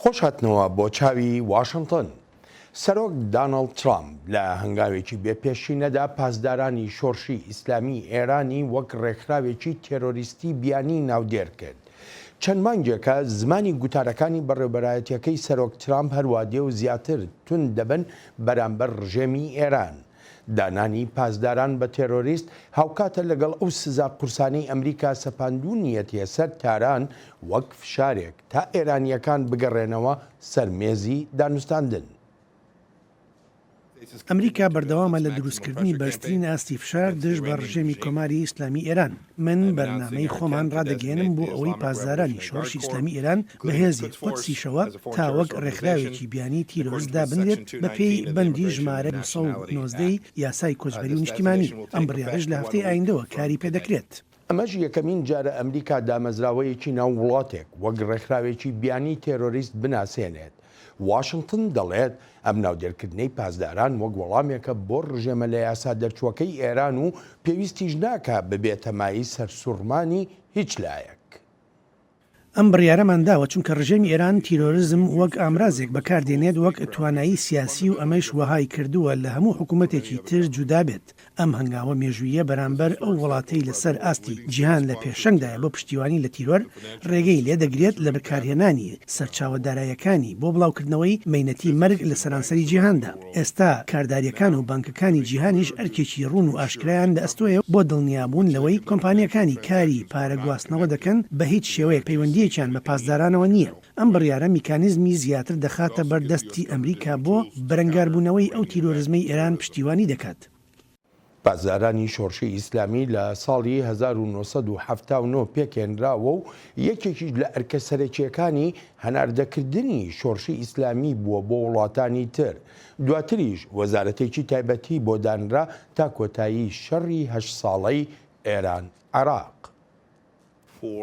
خۆشهاتنەوە بۆ چاوی واشنگتن. سەرۆک دانەڵد ترامپ لە هەنگاوێکی بێپێشینەدا پاسدارانی شۆڕشی ئیسلامی ئێرانی وەک ڕێکخراوێکی تێرۆریستی بیانی ناودێر کرد. چەند مانگێکە زمانی گوتارەکانی بەڕێوەبەرایەتیەکەی سەرۆک ترامپ هەروادێ و زیاتر تون دەبن بەرامبەر ڕژێمی ئێران. دانانی پاسداران بە تێرۆریست هاوکاتە لەگەڵ ئەو سزا قورسانەی ئەمریکا سەپاندوونیەتە سەر تاران وەک فشارێک تا ئێرانیەکان بگەڕێنەوە سەر مێزی دانوستاندن. ئەمریکا بەردەوامە لە دروستکردنی بەرزترین ئاستی فشار دژ بە ڕژێمی کۆماری ئیسلامی ئێران. من بەرنامەی خۆمان ڕادەگەێنم بۆ ئەوەی پاسدارانی شۆڕشی ئیسلامی ئێران بەهێزی قودسیشەوە تا وەک ڕێکخراوێکی بیانی تیرۆریستدا بنرێت بە پێی بەندی ژمارە 1990 یاسای کۆچبەری و نیشتیمانی. ئەم بڕیارەش لە هەفتەی ئایندەوە کاری پێدەکرێت. ئەمەش یەکەمین جارە ئەمریکا دامەزراوەیەکی ناو وڵاتێک وەک ڕێکخراوێکی بیانی تێرۆریست بناسێنێت. واشنگتن دەڵێت ئەم ناودێرکردنەی پاسداران وەک وەڵامێکە بۆ ڕژێمە لە یاسا دەرچووەکەی ئێران و پێویستیش ناکە ببێتەمایی سەرسوڕمانی هیچ لایەک. ئەم بڕیارەمان داوە چونکە ڕژێمی ئێران تیرۆریزم وەک ئامرازێک بەکاردێنێت وەک توانایی سیاسی و ئەمەش وەهای کردووە لە هەموو حکوومەتێکی تر جودا بێت. ئەم هەنگاوە مێژوویە بەرامبەر ئەو وڵاتەی لەسەر ئاستی جیهان لە پێشەنگدایە بۆ پشتیوانی لە تیرۆر ڕێگەی لێدەگرێت لە بەکارهێنانی سەرچاوەدارایەکانی بۆ بڵاوکردنەوەی مەینەتی مەرگ لە سەرانسەری جیهاندا. ئێستا کارداریەکان و بانکەکانی جیهانیش ئەرکێکی ڕوون و ئاشکرایان لە ئەستۆیە بۆ دڵنیابوون لەوەی کۆمپانیەکانی کاری پارەگواستنەوە دەکەن بە هیچ شێوەیە پەیوەندیەکیان بە پاسدارانەوە نییە. ئەم بڕیارە میکانیزمی زیاتر دەخاتە بەردەستی ئەمریکا بۆ بەرەنگاربوونەوەی ئەو تیرۆریزمەی ئێران پشتیوانی دەکات. پاسدارانی شۆڕشی ئیسلامی لە ساڵی 1970 پێکێنراوە و یەکێکی لە ئەرکە سەرەکیەکانی هەناردەکردنی شۆڕشی ئیسلامی بووە بۆ وڵاتانی تر. دواتریش وەزارەتێکی تایبەتی بۆ دانرا تا کۆتایی شەڕی 8 ساڵەی ئێران عێراق.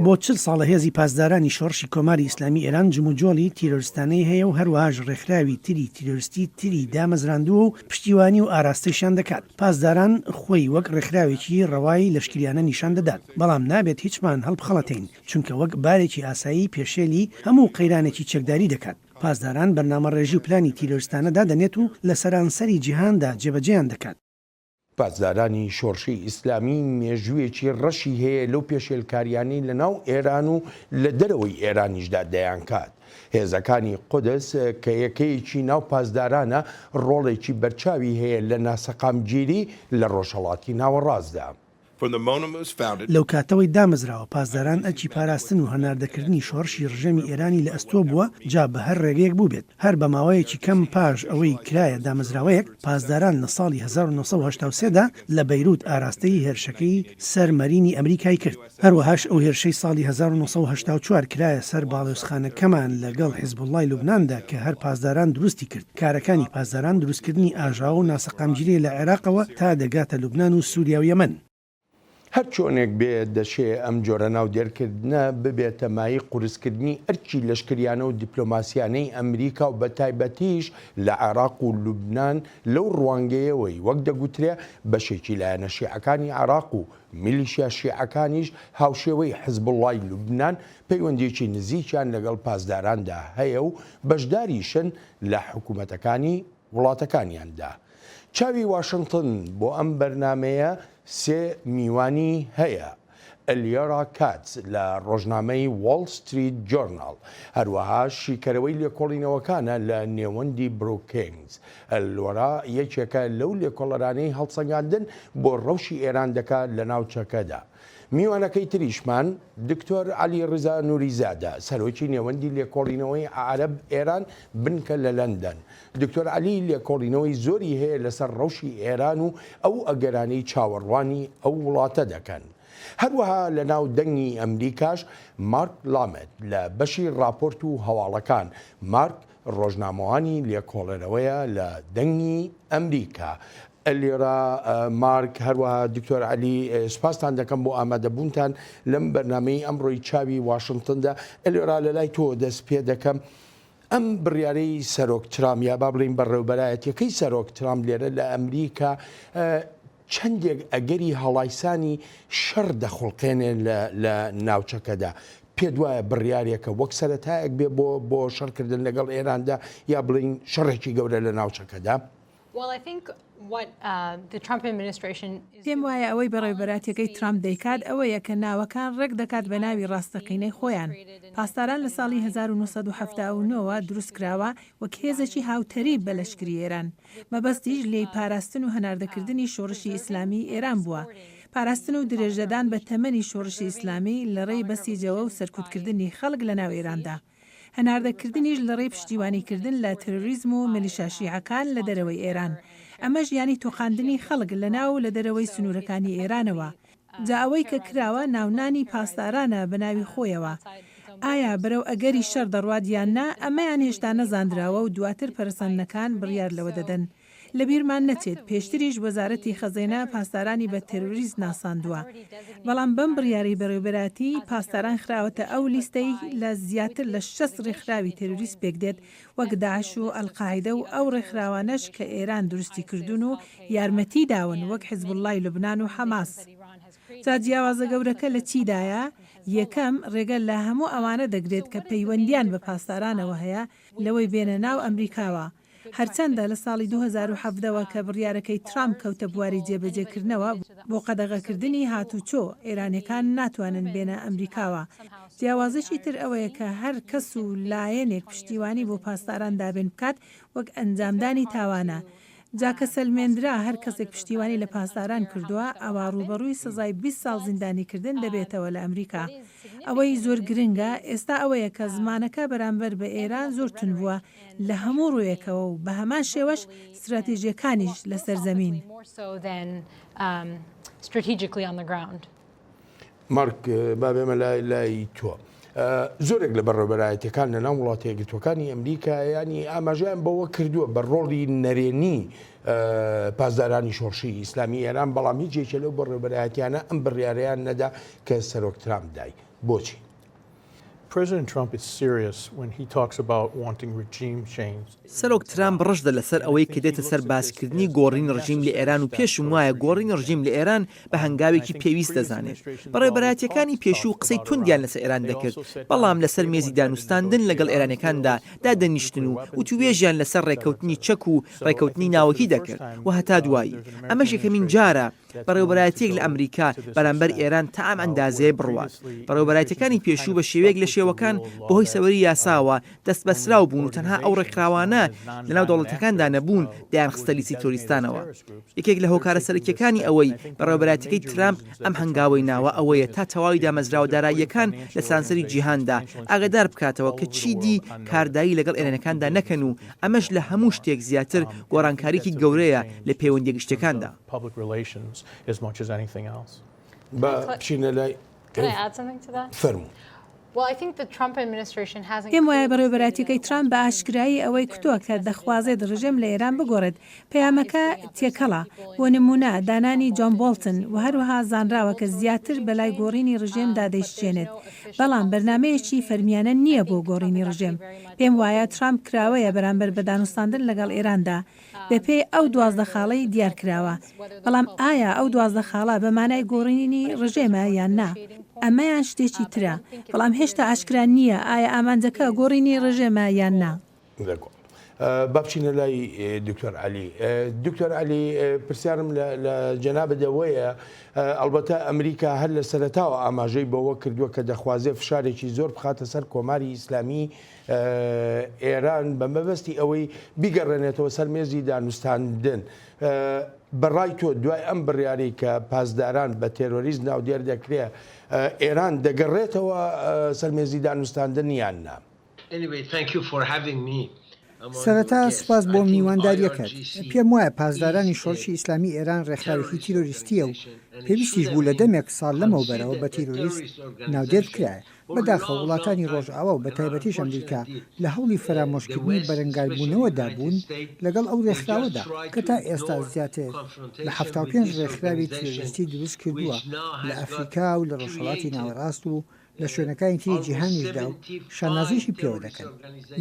بۆ 40 ساڵە هێزی پاسدارانی شۆڕشی کۆماری ئیسلامی ئێران جموجۆلی تیرۆریستانەی هەیە و هەروەهاش ڕێکخراوی تری تیرۆریستی تری دامەزراندووە و پشتیوانی و ئاراستەیشان دەکات. پاسداران خۆی وەک ڕێکخراوێکی ڕەوایی لەشکریانە نیشان دەدات، بەڵام نابێت هیچمان هەڵبخەڵەتین چونکە وەک بارێکی ئاسایی پێشێلی هەموو قەیرانێکی چەکداری دەکات. پاسداران بەرنامە ڕێژی و پلانی تیرۆریستانەدا دەنێت و لە سەرانسەری جیهاندا جێبەجێیان دەکات. پاسدارانی شۆڕشی ئیسلامی مێژوویەکی ڕەشی هەیە لەو پێشێلکاریانی لە ناو ئێران و لە دەرەوەی ئێرانیشدا دەیانکات. هێزەکانی قودس کە یەکەیەکی ناو پاسدارانە ڕۆڵێکی بەرچاوی هەیە لە ناسەقامگیری لە ڕۆژهەڵاتی ناوەڕاستدا. لەو کاتەوەی دامەزراوە پاسداران ئەرکی پاراستن و هەناردەکردنی شۆڕشی ڕژێمی ئێرانی لە ئەستۆ بووە جا بە هەر ڕێگەیەک بوو بێت. هەر بە ماوەیەکی کەم پاش ئەوەی کرایە دامەزراوەیەک پاسداران لە ساڵی 1983دا لە بەیروت ئاراستەی هێرشەکەی سەرمەرینی ئەمریکای کرد. هەروەهاش ئەو هێرشەی ساڵی 1984 کرایە سەر باڵێۆزخانەکەمان لەگەڵ حیزبوڵڵای لوبناندا کە هەر پاسداران دروستی کرد. کارەکانی پاسداران دروستکردنی ئاژاوە و ناسەقامگیری لە عێراقەوە تا دەگاتە لوبنان و سووریا و یەمەن. هەر چۆنێک بێت دەشێ ئەم جۆرە ناودێرکردنە ببێتە مای قورسکردنی ئەرکی لەشکریانە و دیپلۆماسیانەی ئەمریکا و بە تایبەتیش لە عێراق و لوبنان لەو ڕوانگەیەوەی وەک دەگوترێ بەشێکی لایەنە شیعەکانی عێراق و میلیشیا شیعەکانیش هاوشێوەی حیزبوڵڵای لوبنان پەیوەندیەکی نزیکیان لەگەڵ پاسداراندا هەیە و بەشداریشن لە حکوومەتەکانی وڵاتەکانیاندا. چاوی واشنگتن بۆ ئەم بەرنمەیە سێ میوانی هەیە. ئەلیۆرا کاتس لە ڕۆژنامەی وۆڵ ستریت جۆرناڵ، هەروەها شیکەرەوەی لێکۆڵینەوەکانە لە نێوەندی بروکینگز. ئەلیۆرا یەکێکە لەو لێکۆڵەرانەی هەڵسەنگاندن بۆ ڕەوشی ئێران دەکات لە ناوچەکەدا. میوانەکەی تریشمان دکتۆر عەلی ڕزا نوریزادە، سەرۆکی نێوەندی لێکۆڵینەوەی عەرەب ئێران بنکە لە لەندەن. دکتۆر عەلی لێکۆڵینەوەی زۆری هەیە لەسەر ڕەوشی ئێران و ئەو ئەگەرانەی چاوەڕوانی ئەو وڵاتە دەکەن. هەروەها لە ناو دەنگی ئەمریکاش مارک لامێت لە بەشی راپۆرت و هەواڵەکان. مارک ڕۆژنامەوانی لێکۆڵەرەوەیە لە دەنگی ئەمریکا. ئەلیۆرا مارک هەروەها دکتۆر عەلی سوپاسان دەکەم بۆ ئامادەبوونتان لەم بەرنامەی ئەمڕۆی چاوی واشنگتندا. ئەلیۆرا لە لای تۆ دەست پێ دەکەم. ئەم بڕیارەی سەرۆک ترامپ یا با بڵین بەڕێوەبەرایەتیەکەی سەرۆک ترامپ لێرە لە ئەمریکا چەندێک ئەگەری هەڵایسانی شەڕ دەخڵقێنێ لە ناوچەکەدا. پێ وایە بڕیارێکە وەک سەرەتایەک بێ بۆ شەڕکردن لەگەڵ ئێراندا یا بڵین شەڕێکی گەورە لە ناوچەکەدا؟ پێم وایە ئەوەی بەڕێوەبەراتیەکەی ترامپ دەیکات ئەوەیە کە ناوەکان ڕێک دەکات بە ناوی ڕاستەقینەی خۆیان. پاسداران لە ساڵی 1970ەوە دروست کراوە وەک هێزێکی هاوتەری بە لەشکری ئێران. مەبەستیش لێی پاراستن و هەناردەکردنی شۆڕشی ئیسلامی ئێران بووە. پاراستن و درێژدەدان بە تەمەنی شۆڕشی ئیسلامی لە ڕێی بەسیجەوە و سەرکوتکردنی خەڵک لە ناو ئێراندا. هەناردەکردنیش لە ڕێی پشتیوانیکردن لە تەرۆریزم و میلیشا شیعەکان لە دەرەوەی ئێران. ئەمەش ینی تۆقاندنی خەڵک لە ناو لە دەرەوەی سنوورەکانی ئێرانەوە. جا ئەوەی کە کراوە ناونانی پاسدارانە بە ناوی خۆیەوە. ئایا بەرەو ئەگەری شەر دەڕوادیان نا ئەمەیان هێشتا نەزاندراوە و دواتر پەرسەندنەکان بڕیار لەوە دەدەن. لە بیرمان نەچێت پێشتریش وەزارەتی خەزینە پاسدارانی بە تێروریست ناساندووە. بەڵام بەم بڕیاری بەڕێوەبەراتی پاسداران خراوەتە ئەو لیستەی لە زیاتر لە 6 ڕێکخراوی تێروریست پێکدێت وەک داعش و ئەلقاعیدە و ئەو ڕێکخراوانەش کە ئێران دروستی کردوون و یارمەتی داون وەک حیزبوڵڵای لوبنان و حەماس. جا جیاوازە گەورەکە لە چیدایە؟ یەکەم ڕێگە لە هەموو ئەوانە دەگرێت کە پەیوەندیان بە پاسدارانەوە هەیە لەوەی بێنە ناو ئەمریکاوە. هەرچەندە لە ساڵی 2017ەوە کە بڕیارەکەی ترامپ کەوتە بواری جێبەجێکردنەوە بۆ قەدەغەکردنی هاتوچۆ ئێرانیەکان ناتوانن بێنە ئەمریکاوە. جیاوازەی تر ئەوەیە کە هەر کەس و لایەنێک پشتیوانی بۆ پاسداران دابێن بکات وەک ئەنجامدانی تاوانە. جاکە سەلمێنرا هەر کەسێک پشتیوانی لە پاسداران کردووە ئەوا ڕوبەڕووی سزای 20 ساڵ زیندانیکردن دەبێتەوە لە ئەمریکا. ئەوەی زۆر گرنگە ئێستا ئەوەیە کە زمانەکە بەرامبەر بە ئێران زۆر تون بووە لە هەموو ڕوویەکەوە و بە هەمان شێوەش استراتیژیەکانیش لەسەر زەمین. مارک بابێمە لای تۆ. زۆرێک لە بەڕێوەبەرایەتەکان لە ناو وڵاتە یەکگرتووەکانی ئەمریکا ینی ئاماژەیان بەوە کردووە بە ڕۆڵی نەرێنی پاسدارانی شۆڕشی ئیسلامی ئێران، بەڵام هیچێکە لەو بەڕێوەبەرایەتیانە ئەم بڕیارەیان نەدا کە سەرۆک ترامپ دای. بۆچی؟ President Trump is serious when he talks about wanting regime change. سەرۆک ترامپ ڕژدە لەسەر ئەوەی کە دێتە سەر باسکردنی گۆڕین ڕژیم لە ئێران و پێشم وایە گۆڕین ڕژیم لە ئێران بە هەنگاوێکی پێویست دەزانێت. بەڕێوەبەراتیەکانی پێشوو قسەی توندیان لەسەر ئێران دەکرد، بەڵام لەسەر مێزی دانوستاندن لەگەڵ ئێرانەکاندا دادەنیشتن و توێژیان لەسەر ڕێکەوتنی چەک و ڕێکەوتنی ناوەکی دەکرد و هەتا دوایی. ئەمەش یەکەمین جارە بەڕێوەبەراتیەک لە ئەمریکا بەرامبەر ئێران تا ئەم ئەندازەیە بڕوات. بەڕێوەبەراتیەکانی پێشوو بە شێوەیەک لە شێوەکان بەهۆی سەوەری یاساوە دەست بەسراو بوون و تەنها ئەو ڕێکخراوانە لەناو دەوڵەتەکاندا نەبوون دایان خستە لیستی تۆریستانەوە. یەکێک لە هۆکارە سەرەکیەکانی ئەوەی بەڕێوەبەراتیەکەی ترامپ ئەم هەنگاوەی ناوە ئەوەیە تا تەواوی دامەزراوە داراییەکان لە سانسەری جیهاندا ئاگادار بکاتەوە کە چیدی کاردایی لەگەڵ ئێرانەکاندا نەکەن و ئەمەش لە هەموو شتێک زیاتر گۆڕانکاریکی گەورەیە لە پەیوەندی گشتەکاندا. بچینە لای فەرموو. پێم وایە بەڕێوەبەراتیەکەی ترامپ بە ئاشکرایی ئەوەی کتووە کە دەخوازێت ڕژێم لە ئێران بگۆڕێت. پەیامەکە تێکەڵە. بۆ نمونە دانانی جۆن بۆڵتن و هەروەها زانراوە کە زیاتر بەلای گۆڕینی ڕژێمدا دەیشتێنێت، بەڵام بەرنامەیەکی فەرمیانە نییە بۆ گۆڕینی ڕژێم. پێم وایە ترامپ کراوەیە بەرامبەر بە دانوستاندن لەگەڵ ئێراندا بەپێی ئەو 12 خاڵەی دیار کراوە. بەڵام ئایا ئەو 12 خاڵە بەمانای گۆڕینی ڕژێمە یان نا؟ ئەمەیان شتێکی ترە، بەڵام هێشتا ئاشکرا نییە ئایا ئامانجەکە گۆڕینی ڕژێمە یان نا. بابچینە لای دکتۆر عەلی. دکتۆر عەلی، پرسیارم لە جەنابەدەوەیە ئەلبەتە ئەمریکا هەر لە سەرەتاوە ئاماژەی بەوە کردووە کە دەخوازێ فشارێکی زۆر بخاتە سەر کۆماری ئیسلامی ئێران بە مەبەستی ئەوەی بیگەڕێنێتەوە سەر مێزی دانوستاندن. بەڕای تۆ دوای ئەم بڕیاری کە پاسداران بە تێرۆریزم ناودێر دەکرێت ئێران دەگەڕێتەوە سەر مێزی دانوستاندن یان نا؟ سەرەتا سوپاس بۆ میوانداریەکەت. پێم وایە پاسدارانی شۆڕشی ئیسلامی ئێران ڕێکخراوێکی تیرۆریستیە و پێویستیش بوو لە دەمێک ساڵ لەمەوبەرەوە بە تیرۆریست ناودێر کرایە. بەداخە وڵاتانی ڕۆژئاوا و بە تایبەتیش ئەمریکا لە هەوڵی فەرامۆشکردنی بەرەنگاربوونەوەدا بوون لەگەڵ ئەو ڕێکخراوەدا کە تا ئێستا زیاتر لە 75 ڕێکخراوی تیرۆریستی دروست کردووە لە ئەفریقا و لە ڕۆژهەڵاتی ناوەڕاست و لە شوێنەکانی تری جیهانیشدا و شانازیشی پێوە دەکەن.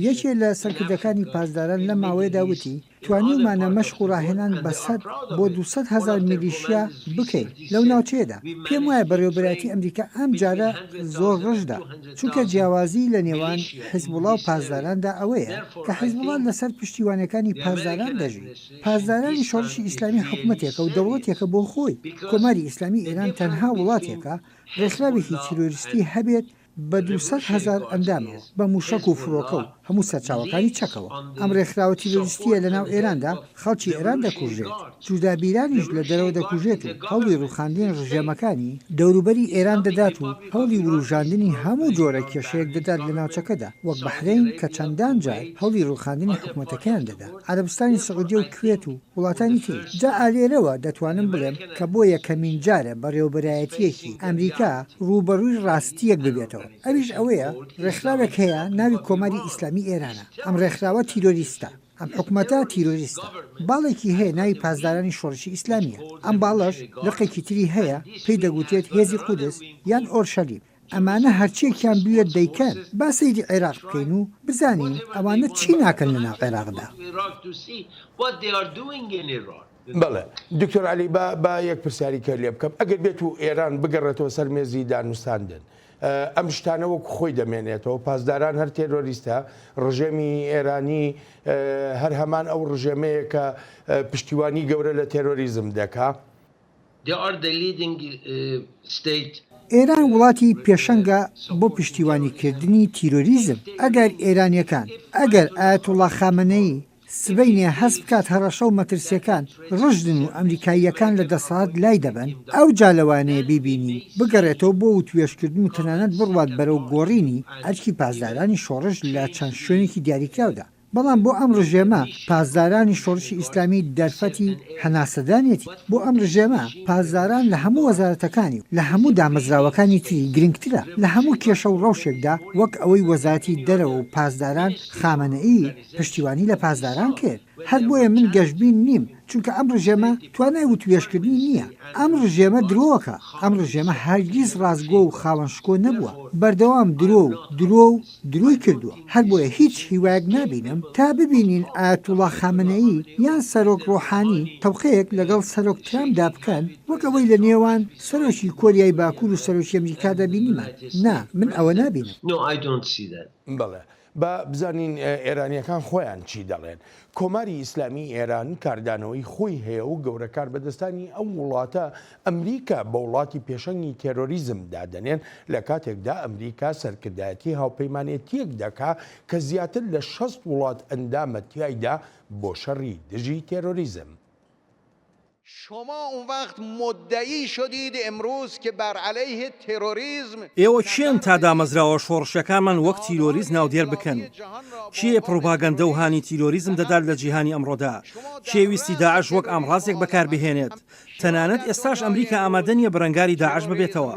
یەکێ لە سەرکردەکانی پاسداران لە ماوەیەدا وتی توانیمانە مەشق و ڕاهێنان بە 100 بۆ 200,000 میلیشیا بکەین لەو ناوچەیەدا. پێم وایە بەڕێوەبەرەتی ئەمریکا ئەم جارە زۆر ڕژدا، چونکە جیاوازی لە نێوان حیزبوڵا و پاسداراندا ئەوەیە کە حیزبوڵا لەسەر پشتیوانەکانی پاسداران دەژی. پاسدارانی شۆڕشی ئیسلامی حکوومەتێکە و دەوڵەتێکە بۆ خۆی. کۆماری ئیسلامی ئێران تەنها وڵاتێکە ڕێکخراوێکی تیرۆریستی هەبێت بە 200,000 ئەندامەوە بە موشک و فڕۆکە و هەموو سەرچاوەکانی چەکەوە. ئەم ڕێکخراوە تیرۆریستیە لە ناو ئێراندا خەڵکی ئێران دەکوژێت، جودابیرانیش لە دەرەوە دەکوژێت و هەوڵی ڕوخاندن ڕژێمەکانی دەوروبەری ئێران دەدات و هەوڵی وروژاندنی هەموو جۆرە کێشەیەک دەدات لە ناوچەکەدا، وەک بەحرین کە چەندان جار هەوڵی ڕوخاندنی حکوومەتەکەیان دەدا، عەرەبستانی سەعودیە و کوێت و وڵاتانی تر. جا ئالێرەوە دەتوانم بڵێم کە بۆ یەکەمین جارە بەڕێوەبەرایەتیەکی ئەمریکا ڕوبەڕووی ڕاستیەک ببێتەوە. ئەویش ئەوەیە ڕێکخراوێک هەیە ناوی کۆماری ئیسلامی ئێرانە. ئەم ڕێکخراوە تیرۆریستە، ئەم حکوومەتە تیرۆریستە. باڵێکی هەیە ناوی پاسدارانی شۆڕشی ئیسلامیە. ئەم باڵەش لقێکی تری هەیە پێی دەگوتێت هێزی قودس یان ئۆرشەلیم. ئەمانە هەرچیەکیان بوێت دەیکەن. با سەیری عێراق بکەین و بزانین ئەوانە چی ناکەن لە ناو عێراقدا. بەڵێ دکتۆر عەلی با یەک پرسیاریکە لێ بکەم، ئەگەر بێت و ئێران بگەڕێتەوە سەر مێزی دانوستاندن، ئەم شتانە وەک خۆی دەمێنێتەوە، پاسداران هەر تێرۆریستە، ڕژێمی ئێرانی هەر هەمان ئەو ڕژێمەیە کە پشتیوانی گەورە لە تێرۆریزم دەکا. ئێران وڵاتی پێشەنگە بۆ پشتیوانیکردنی تیرۆریزم. ئەگەر ئێرانیەکان ئەگەر ئایەتوڵا خامنەیی سبەینێ هەست بکات هەڕەشە و مەترسیەکان ڕژدن و ئەمریکاییەکان لە دەسەڵات لای دەبن، ئەو جالەوانەیە بیبینی بگەڕێتەوە بۆ و توێشکردن و تەنانەت بڕوات بەرەو گۆڕینی ئەرکی پاسدارانی شۆڕش لە چەند شوێنێکی دیاریکراودا. بەڵام بۆ ئەم ڕژێمە پاسدارانی شۆڕشی ئیسلامی دەرفەتی هەناسەدانێتی. بۆ ئەم ڕژێمە پاسداران لە هەموو وەزارەتەکانی و لە هەموو دامەزراوەکانی تری گرنگترە لە هەموو کێشە و ڕەوشێکدا، وەک ئەوەی وەزارەتی دەرەوە و پاسداران خامنەئی پشتیوانی لە پاسداران کرد. هەر بۆیە من گەشتبین نیم، چونکە ئەم ڕژێمە توانای وتوێشکردنی نییە. ئەم ڕژێمە درۆکە. ئەم ڕژێمە هەرگیز ڕازگۆ و خاوەنشکۆ نەبووە، بەردەوام درۆی کردووە. هەر بۆیە هیچ هیوایەک نابینم تا ببینین ئایەتوڵا خامنەئی یان سەرۆک ڕۆحانی تەوقەیەک لەگەڵ سەرۆک ترامدا بکەن، وەک ئەوەی لە نێوان سەرۆکی کۆریای باکوور و سەرۆکی ئەمریکادا بینیمان. نا، من ئەوە نابینم. بەڵێ با بزانین ئێرانیەکان خۆیان چی دەڵێن. کۆماری ئیسلامی ئێران کاردانەوەی خۆی هەیە و گەورەکار بەدەستانی ئەم وڵاتە ئەمریکا بە وڵاتی پێشەنگی تێرۆریزم دادەنێن لە کاتێکدا ئەمریکا سەرکردایەتی هاوپەیمانێتیەک دەکا کە زیاتر لە 60 وڵات ئەندامە تیایدا بۆ شەڕی دژی تێرۆریزم. شما اون وقت مدعی شدید امروز که بر علیه تروریسم ئێوە چێن تا دامەزراوە شۆڕشەکانمان وەک تیرۆریز ناودێر بکەن؟ چیە پرۆپاگەندە و هانی تیرۆریزم دەدات لە جیهانی ئەمڕۆدا؟ چێویستی داعش وەک ئامڕازێک بەکاربهێنێت؟ تەنانەت ئێستاش ئەمریکا ئامادە نیە بەرەنگاری داعش ببێتەوە.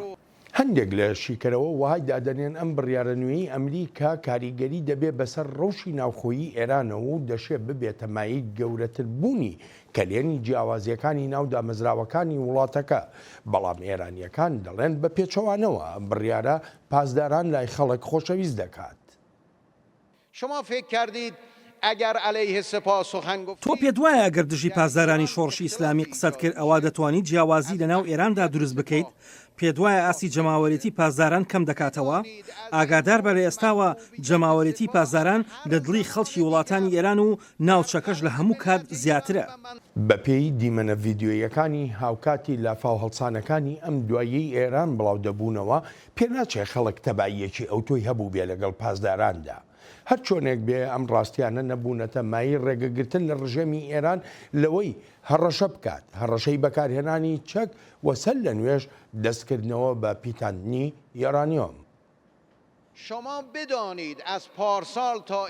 هەندێک لە شیکەرەوە وهای دادەنێن ئەم بڕیارە نوێی ئەمریکا کاریگەری دەبێت بەسەر ڕەوشی ناوخۆیی ئێرانەوە و دەشێت ببێتە مای گەورەتر بوونی کەلێنی جیاوازیەکانی ناو دامەزراوەکانی وڵاتەکە. بەڵام ئێرانیەکان دەڵێن بە پێچەوانەوە ئەم بڕیارە پاسداران لای خەڵک خۆشەویست دەکات. شما فکر کردید اگر علیه سپاه سخن گفت، تۆ پێت وایە ئەگەر دژی پاسدارانی شۆڕشی ئیسلامی قسەت کرد ئەوا دەتوانیت جیاوازی لە ناو ئێراندا دروست بکەیت؟ پێت وایە ئاسی جەماوەرێتی پاسداران کەم دەکاتەوە؟ ئاگادار بە لە ئێستاوە جەماوەرێتی پاسداران لە دڵی خەڵکی وڵاتانی ئێران و ناوچەکەش لە هەموو کات زیاترە. بەپێی دیمەنە ڤیدیۆیەکانی هاوکاتی لافاو هەڵسانەکانی ئەم دوایی ئێران بڵاو دەبوونەوە، پێناچێت خەڵک تەباییەکی ئەوتۆی هەبوو بێ لەگەڵ پاسداراندا. هەر چۆنێک بێ ئەم ڕاستیانە نەبوونەتە مای ڕێگەگرتن لە ڕژێمی ئێران لەوەی هەڕەشە بکات، هەڕەشەی بەکارهێنانی چەک وەسەر لە نوێژ دەستکردنەوە بە پیتاندنی یۆرانیۆم.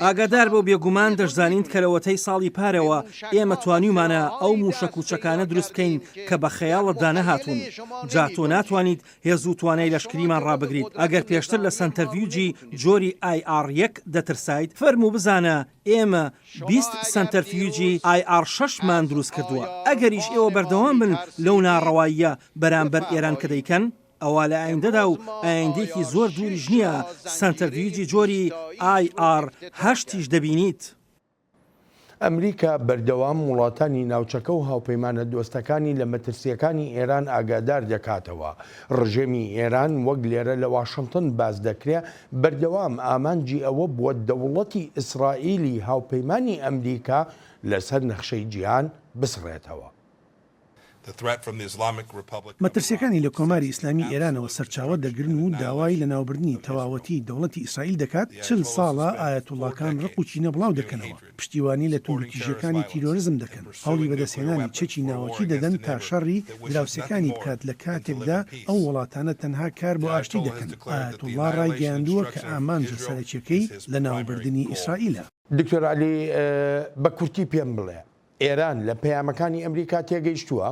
ئاگادار بۆ بێگومان دەشزانین کەرەوەتەی ساڵی پارەوە ئێمە توانیمانە ئەو موشە کوچەکانە دروست بکەین کە بە خەیاڵتدا نەهاتوون. جا تۆ ناتوانیت هێز و توانای لەشکریمان ڕابگریت. ئەگەر پێشتر لە سەنتەرڤیوجی جۆری IR1 دەترسایت، فەرموو بزانە ئێمە 20 سەنتەرڤیوجی IR6مان دروست کردووە. ئەگەریش ئێوە بەردەوام بن لەو ناڕەواییە بەرامبەر ئێران کە دەیکەن، ئەوە لە ئایندەدا و ئایندێکی زۆر دووریش نییە سەنتەرڤیوجی جۆری IR8 دەبینیت. ئەمریکا بەردەوام وڵاتانی ناوچەکە و هاوپەیمانە دۆستەکانی لە مەترسیەکانی ئێران ئاگادار دەکاتەوە. ڕژێمی ئێران وەک لێرە لە واشنگتن باز دەکرێت بەردەوام ئامانجی ئەوە بووە دەوڵەتی ئیسرائیلی هاوپەیمانی ئەمریکا لەسەر نەخشەی جیهان بسڕێتەوە. مەترسیەکانی لە کۆماری ئیسلامی ئێرانەوە سەرچاوە دەگرن و داوای لە ناوبردنی تەواوەتی دەوڵەتی ئیسرائیل دەکات 40 ساڵە ئایەتوڵڵاکان ڕق و چینە بڵاو دەکەنەوە، پشتیوانی لە توندوتیژەکانی تیرۆریزم دەکەن، هەوڵی بەدەستهێنانی چەکی ناوەکی دەدەن تا شەڕی دراوسەکانی بکات لە کاتێکدا ئەو وڵاتانە تەنها کار بۆ ئاشتی دەکەن. ئایەتوڵڵا ڕایگەیاندووە کە ئامانجە سەرەکیەکەی لە ناوبردنی ئیسرائیلە. دکتۆر علی بە کورتی پێم بڵێ ئێران لە پەیامەکانی ئەمریکا تێگەیشتووە؟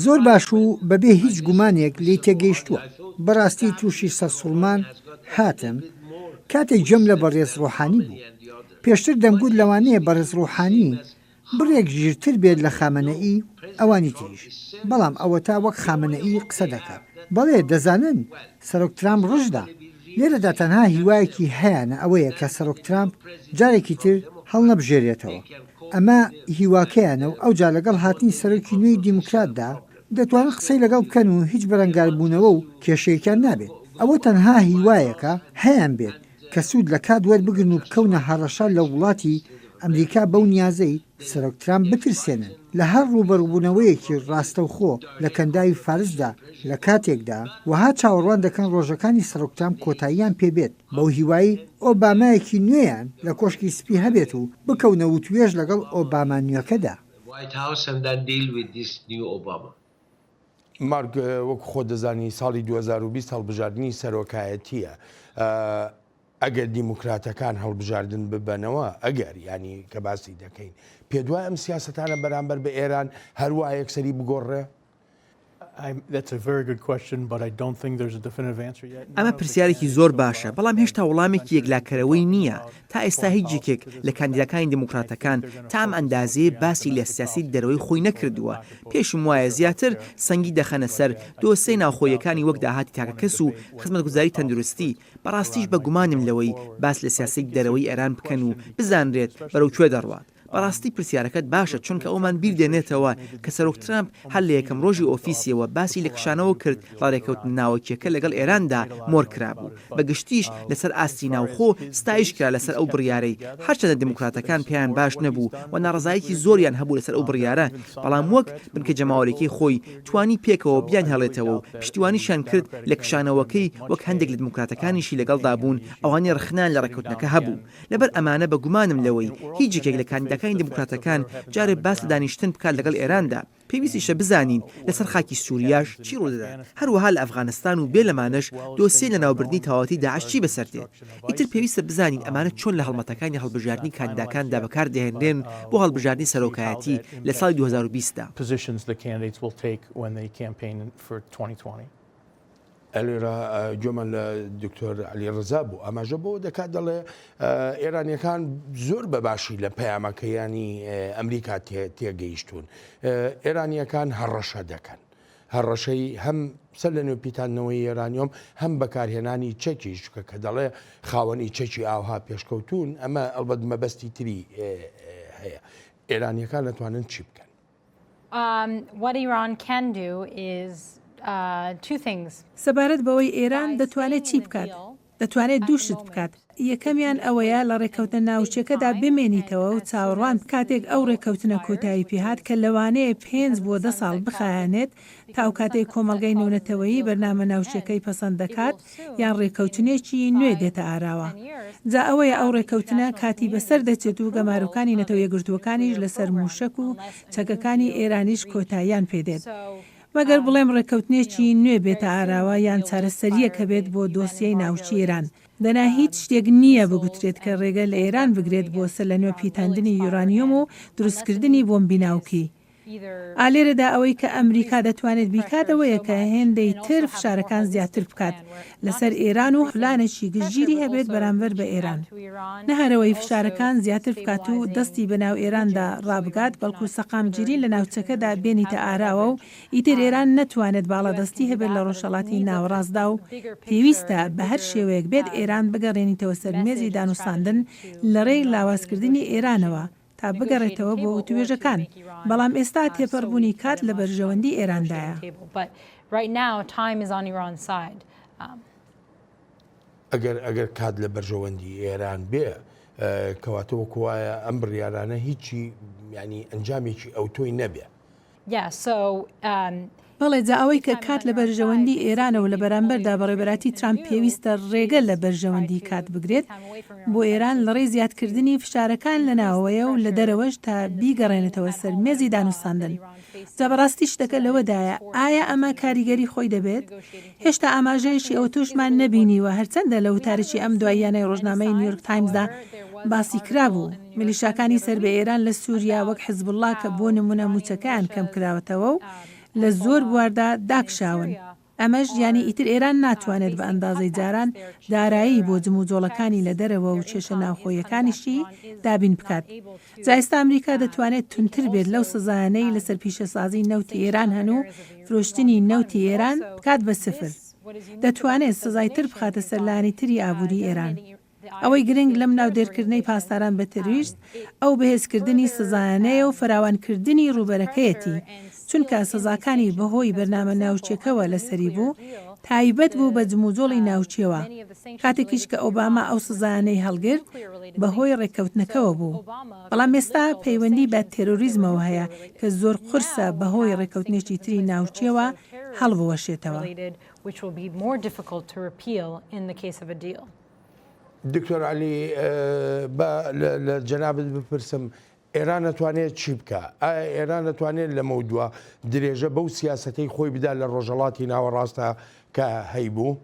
زۆر باش و بەبێ هیچ گومانێک لێ تێگەیشتووە. بەڕاستی تووشی سەرسوڵمان هاتم کاتێک جەم لە بەڕێز ڕۆحانی بوو. پێشتر دەمگوت لەوانەیە بەڕێز ڕۆحانی بڕێک ژیرتر بێت لە خامنەئی ئەوانی تریش، بەڵام ئەوە تا وەک خامنەئی قسە دەکات. بەڵێ دەزانن سەرۆک ترامپ ڕژدا. لێرەدا تەنها هیوایەکی هەیەە ئەوەیە کە سەرۆک ترامپ جارێکی تر هەڵ نەبژێرێتەوە. ئەمە هیواکەیانە و ئەو جا لەگەڵ هاتنی سەرۆکی نوێی دیموکراتدا دەتوانن قسەی لەگەڵ بکەن و هیچ بەرەنگاربوونەوە و کێشەیەکیان نابێت. ئەوە تەنها هیوایەکە هەیەیان بێت کە سوود لە کات وەربگرن و بکەونە هەڕەشە لە وڵاتی ئەمریکا بەو نیازەی سەرۆک ترامپ بترسێنن لە هەر ڕوبەڕبوونەوەیەکی ڕاستەوخۆ لە کەنداوی فارسدا لە کاتێکدا وەها چاوەڕوان دەکەن ڕۆژەکانی سەرۆک ترامپ کۆتاییان پێبێت بەو هیوایی ئۆبامایەکی نوێیان لە کۆشکی سپی هەبێت و بکەونە وتوێژ لەگەڵ ئۆباما نوێەکەدا. مارک وەک خۆ دەزانی ساڵی 2020 هەڵبژاردننی سەرۆکایەتیە. ئەگەر دیموکراتەکان هەڵبژاردن ببەنەوە ئەگەر ینی کە باسی دەکەین پێ دوای ئەم سیاسەتانە بەرامبەر بە ئێران هەروە یەکسەری بگۆڕێ؟ ئەمە پرسیارێکی زۆر باشە، بەڵام هێشتا وەڵامێکی یەکلاکەرەوەی نییە. تا ئێستا هیچ جێکێک لە کاندیداکانی دموکراتەکان تا ئەم ئەندازەیە باسی لە سیاسی دەرەوەی خۆی نەکردووە. پێشم وایە زیاتر سەنگی دەخەنە سەر دۆسەی ناوخۆیەکانی وەک داهاتی تاکەکەس و خزمەتگوزاری تەندروستی. بەڕاستیش بە گومانم لەوەی باس لە سیاسی دەرەوەی ئێران بکەن و بزانرێت بەرەو کوێ دەڕوات. بەڕاستی پرسیارەکەت باشە چونکە ئەومان بیر دێنێتەوە کە سەرۆک ترامپ هەر لە یەکەم ڕۆژی ئۆفیسیەوە باسی لە کشانەوە کرد ڕارێکەوتن ناوەکیەکە لەگەڵ ئێراندا مۆر کرابوو. بەگشتیش لەسەر ئاستی ناوخۆ ستایش کرا لەسەر ئەو بڕیارەی هەرچەندە دموکراتەکان پێیان باش نەبوو و ناڕزایەکی زۆریان هەبوو لەسەر ئەو بڕیارە، بەڵام وەک بنکە جەماوەرێکی خۆی توانی پێکەوە بیان هەڵێتەوە و پشتیوانیشیان کرد لە کشانەوەکەی وەک هەندێک لە دموکراتەکانیشی لەگەڵدا بوون ئەوانی ڕخنان لە ڕێکەوتنەکە هەبوو. لەبەر ئەمانە بە گومانم لەوەی هیچ یەکێک لە کاندیداکانی دموکراتەکان جارێ باس لە دانیشتن بکات لەگەڵ ئێراندا. پێویستیشە بزانین لەسەر خاکی سووریاش چی ڕوودەدا. هەروەها لە ئەفغانستان و بێ لەمانەش دۆسیە لە ناوبردنی تەواوەتی داعش چی بەسەردێت. ئیتر پێویستە بزانین ئەمانە چۆن لە هەڵمەتەکانی هەڵبژاردننی کاندیداکاندا بەکار دێنرێن بۆ هەڵبژاردننی سەرۆکایەتی لە ساڵی 2020دا. ئەلێرە جۆمە لە دکتۆر علی ڕزا بوو ئاماژە بۆ دەکات دەڵێ ئێرانیەکان زۆر بەباشی لە پەیامەکەیانی ئەمریکا تێگەیشتون. ئێرانیەکان هەڕەشە دەکەن، هەڕەشەی هەم سەر لە نوێپیتانەوەی ئێرانیۆم هەم بەکارهێنانی چەکیش کە دەڵێ خاوەنی چەکی ئاوها پێشکەوتون. ئەمە ئەلبەت مەبەستی تری هەیە. ئێرانیەکان دەتوانن چی بکەن؟ سەبارەت بەوەی ئێران دەتوانێت چی بکات؟ دەتوانێت دووشت بکات. یەکەمیان ئەوەیە لە ڕێکەوتنە ناوچەکەدا بمێنیتەوە و چاوەڕوان کاتێک ئەو ڕێکەوتنە کۆتایی پێهات کە لەوانەیە 5 بۆ 10 ساڵ بخایانێت تا ئەو کاتێک کۆمەڵگەی نەونەتەوەیی بەرنامە ناوچەکەی پەسەند دەکات یان ڕێکەوتنێکی نوێ دێتە ئاراوە. جا ئەوەیە ئەو ڕێکەوتنە کاتی بەسەر دەچێت و گەماروکانی نەتەوە یەکگرتووەکانیش لەسەر موشک و چەکەکانی ئێرانیش کۆتاییان پێدێت. مەگەر بڵێم ڕێکەوتنێکی نوێ بێتە ئاراوە یان چارەسەریە کە بێت بۆ دۆسیەی ناوچی ئێران. دەنا هیچ شتێک نییە بگوترێت کە ڕێگە لە ئێران بگرێت بۆ سەر لە نوێ پیتاندنی یورانیۆم و دروستکردنی بۆمبی ناوکی. ئالێرەدا ئەوەی کە ئەمریکا دەتوانێت بیکاتەوەیە کە هێندەی تر فشارەکان زیاتر بکات لەسەر ئێران و پلانێکی گشتگیری هەبێت بەرامبەر بە ئێران. نەهارەوەی فشارەکان زیاتر بکات و دەستی بەناو ئێراندا ڕابگات بەڵکو سەقامگیری لە ناوچەکەدا بێنیتە ئاراوە و ئیتر ئێران نەتوانێت باڵەدەستی هەبێت لە ڕۆژهەڵاتی ناوەڕاستدا و پێویستە بە هەر شێوەیەک بێت ئێران بگەڕێنیتەوە سەر مێزی دانوستاندن لە ڕێی لاوازکردنی ئێرانەوە تا بگەڕێتەوە بۆ توێژەکان. بەڵام ئێستا تێپەڕبوونی کات لە بەرژەوەندی ئێراندایە. ئەگەر کات لە بەرژەوەندی ئێران بێ کەواتەوە کوایە ئەم بڕیارانە هیچی ینی ئەنجامێکی ئەوتۆی نەبێ. بەڵێ جا ئەوەی کە کات لە بەرژەوەندی ئێرانە و لە بەرامبەردا بەڕێبەراتی ترامپ پێویستە ڕێگە لە بەرژەوەندی کات بگرێت بۆ ئێران لە ڕێی زیادکردنی فشارەکان لە ناوەیە و لە دەرەوەش تا بیگەڕێنێتەوە سەر مێزی دانوستاندن. جا بەڕاستی شتەکە لەوەدایە ئایا ئەمە کاریگەری خۆی دەبێت؟ هێشتا ئاماژەیەشی ئەو توشمان نەبینیوە هەرچەندە لە وتارێکی ئەم دواییانەی ڕۆژنامەی نیویۆرک تایمزدا باسی کرابوو. میلیشاکانی سەر بە ئێران لە سووریا وەک حیزبوڵڵا کە بۆ نمونە موچەکەیان کەم کراوەتەوە و لە زۆر بواردا داکشاون. ئەمەش یانی ئیتر ئێران ناتوانێت بە ئەندازەی جاران دارایی بۆ جم و جۆڵەکانی لە دەرەوە و کێشە ناوخۆیەکانیشی دابین بکات. جا ئێستا ئەمریکا دەتوانێت تونتر بێت لەو سزایانەی لەسەر پیشەسازی نەوتی ئێران هەنوو فرۆشتنی نەوتی ئێران بکات بە سفر. دەتوانێت سزای تر بخاتە سەرلانی تری ئابووری ئێران. ئەوەی گرنگ لەم ناودێرکردنەی پاسداران بە تروریست ئەو بەهێزکردنی سزایانەیە و فراوانکردنی ڕوبەرەکەیەتی، چونکە سزاکانی بەهۆی بەرنامە ناوچێکەوە لەسەری بوو تایبەت بوو بە جموجۆڵی ناوچێوە. کاتێکیش کە ئۆباما ئەو سزایانەی هەڵگرت بەهۆی ڕێککەوتنەکەوە بوو. بەڵام ئێستا پەیوەندی بە تێرۆریزمەوە هەیە کە زۆر قورسە بەهۆی ڕێککەوتنێکی تری ناوچێوە هەڵبوەشێتەوە. دکتۆر عەلی لە جەنابەت بپرسم ئێران نەتوانێت چی بکە؟ ئایا ئێران نەتوانێت لە مەودووە درێژە بەو سیاسەتەی خۆی بدا لە ڕۆژهەڵاتی ناوەڕاستە کە هەیبوو؟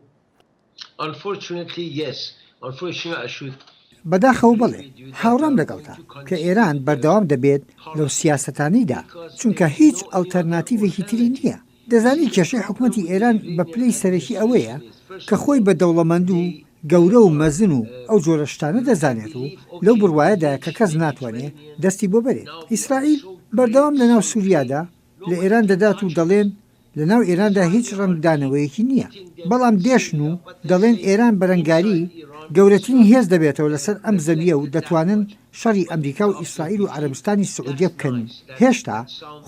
بەداخەوە بڵێ هاوڕام لەگەڵتا کە ئێران بەردەوام دەبێت لەو سیاسەتانیدا، چونکە هیچ ئەڵتەرناتیڤێکی تری نییە. دەزانی کێشەی حکوومەتی ئێران بە پلەی سەرەکی ئەوەیە کە خۆی بە دەوڵەمەند و گەورە و مەزن و ئەو جۆرە شتانە دەزانێت و لەو بڕوایەدا کە کەس ناتوانێت دەستی بۆ بەرێت. ئیسرائیل بەردەوام لە ناو سووریادا لە ئێران دەدات و دەڵێن لە ناو ئێراندا هیچ ڕەنگدانەوەیەکی نییە، بەڵام دێشن و دەڵێن ئێران بەرەنگاری گەورەترین هێز دەبێتەوە لەسەر ئەم زەویە و دەتوانن شەڕی ئەمریکا و ئیسرائیل و عەرەبستانی سعودیە بکەن. هێشتا